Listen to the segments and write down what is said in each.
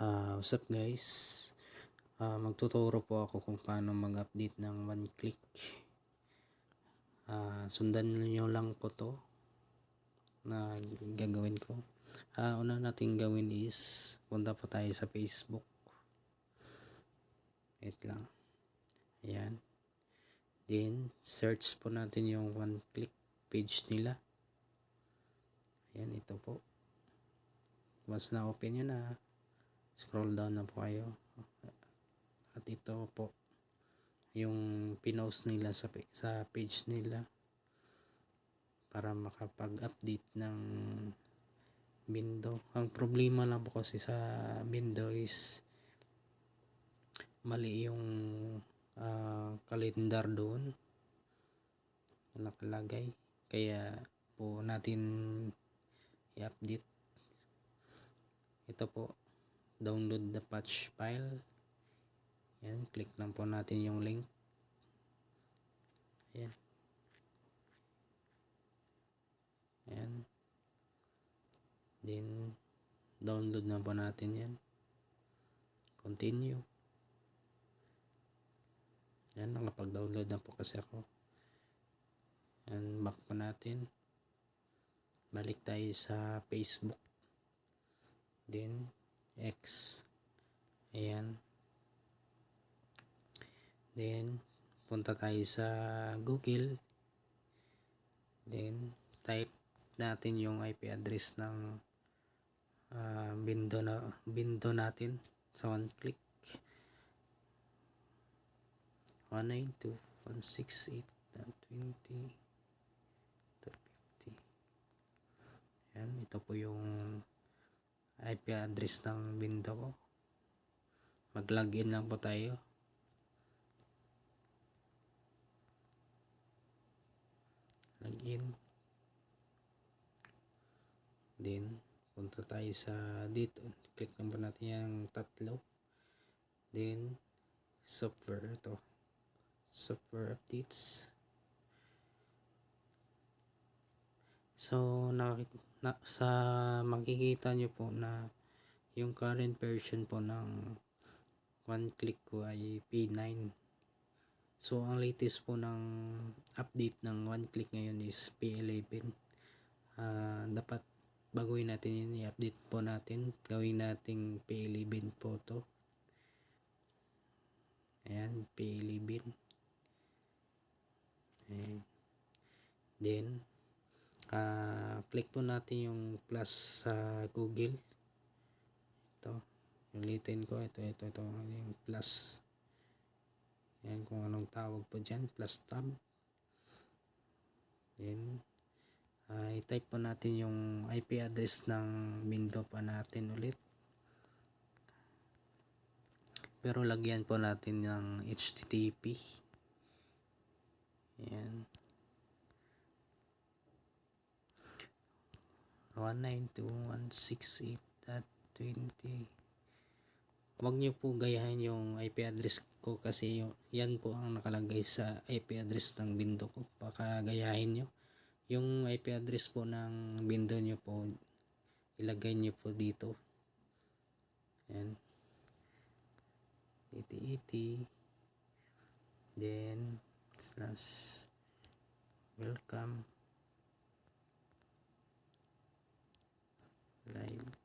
What's up guys? Magtuturo po ako kung paano mag-update ng one click. Sundan niyo lang po to na gagawin ko. Una natin gawin is punta po tayo sa Facebook. Wait lang. Ayan. Then search po natin yung one click page nila. Ayan, ito po. Once na open nyo na, scroll down na po kayo. At ito po yung pinost nila sa page nila para makapag-update ng window. Ang problema lang po kasi sa window is mali yung calendar doon nakalagay, kaya po natin i-update. Ito po, download the patch file. Yan, click lang po natin yung link. Ayan. Ayan. Then download na po natin yan. Continue. Yan, nakapag-download na po kasi ako. Yan, back po natin. Balik tayo sa Facebook. Then X. Ayan. Then punta tayo sa Google. Then type natin yung IP address ng window natin sa one click. 192.168.20.250. Yan, ito po yung IP address ng window ko. Mag-login lang po tayo. Login. Then punta tayo sa dito. Click lang po natin yung tatlo. Then software, ito. Software updates. So sa makikita nyo po na yung current version po ng one click ko ay P9. So ang latest po ng update ng one click ngayon is P11. Dapat baguhin natin yun, i-update po natin, gawin nating P11 po to. Ayan, P11. Ayan. Then click po natin yung plus sa Google. Ito, ulitin ko, ito yung plus. Ayan, kung anong tawag po dyan, plus tab. Then i-type po natin yung IP address ng window pa natin ulit, pero lagyan po natin ng HTTP. Ayan, 192.168.20. Huwag nyo po gayahin yung IP address ko kasi yan po ang nakalagay sa IP address ng window ko. Baka gayahin nyo yung IP address po ng window nyo po, ilagay nyo po dito. Ayan, 8080, then /welcome live.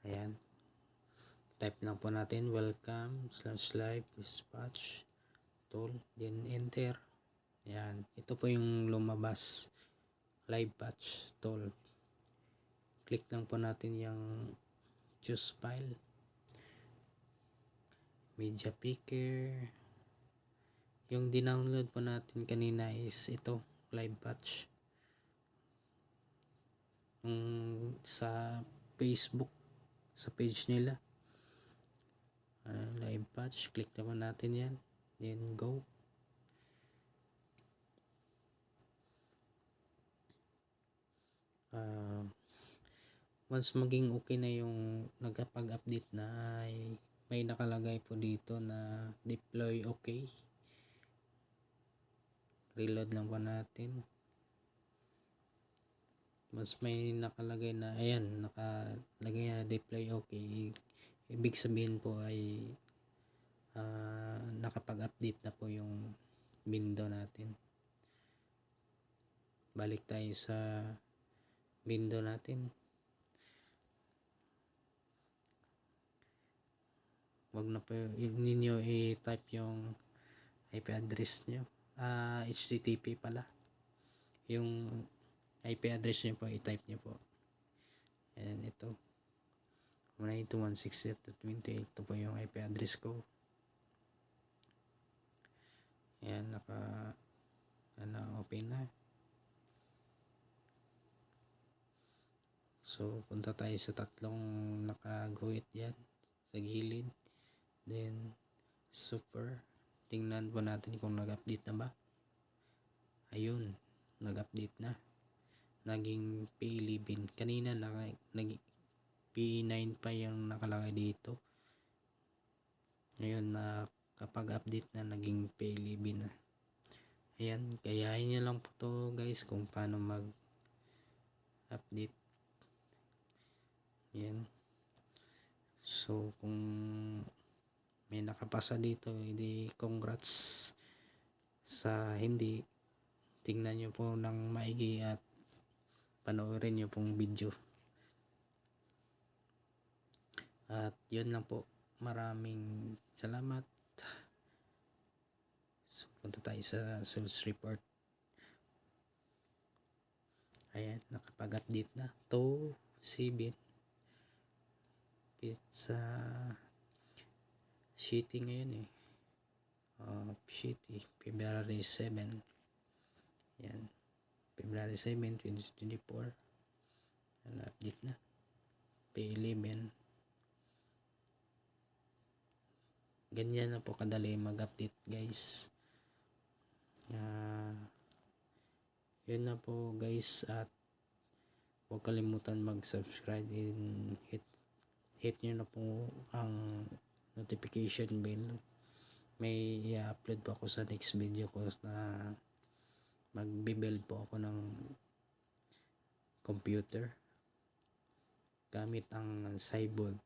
Ayan, type lang po natin welcome/live dispatch tool, then enter. Ayan, ito po yung lumabas, live patch tool. Click lang po natin yung choose file, media picker. Yung dinownload po natin kanina is ito, live patch. Sa Facebook, sa page nila, live patch, click naman natin yan, then go. Once maging okay na yung nagkapag-update na, ay may nakalagay po dito na deploy okay. Reload lang po natin. mas may nakalagay na, ayan, nakalagay na deploy okay, ibig sabihin po ay nakapag-update na po yung window natin. Balik tayo sa window natin. Wag na po ninyo i-type yung IP address nyo. HTTP pala. Yung IP address nyo po, i-type nyo po. And ito. 192.168.20. Ito po yung IP address ko. Ayan, open na. So, punta tayo sa tatlong nakaguhit yan sa gilid. Then, super. Tingnan po natin kung nag-update na ba. Ayun, nag-update na. Naging P11. Kanina P9 pa yung nakalagay dito. Ngayon, kapag update na, naging P11 na. Ayan, gayahin nyo lang po to guys kung paano mag-update. Ayan. So, kung may nakapasa dito, hindi congrats. Sa hindi, tingnan nyo po ng maigi at panoorin nyo pong video. At yun lang po. Maraming salamat. So, punta tayo sa sales report. Ayan, nakapag-update na. 2-7 pizza shitty ngayon shitty February 7. Yan, February 7, 2024. Update na P11. Ganyan na po kadali mag-update guys. Yun na po guys, at huwag kalimutan mag-subscribe and hit nyo na po ang notification bell. May i-upload po ako sa next video ko na magbe-build po ako ng computer gamit ang Cyborg.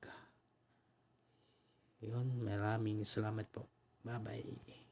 Yun, maraming salamat po. Bye bye.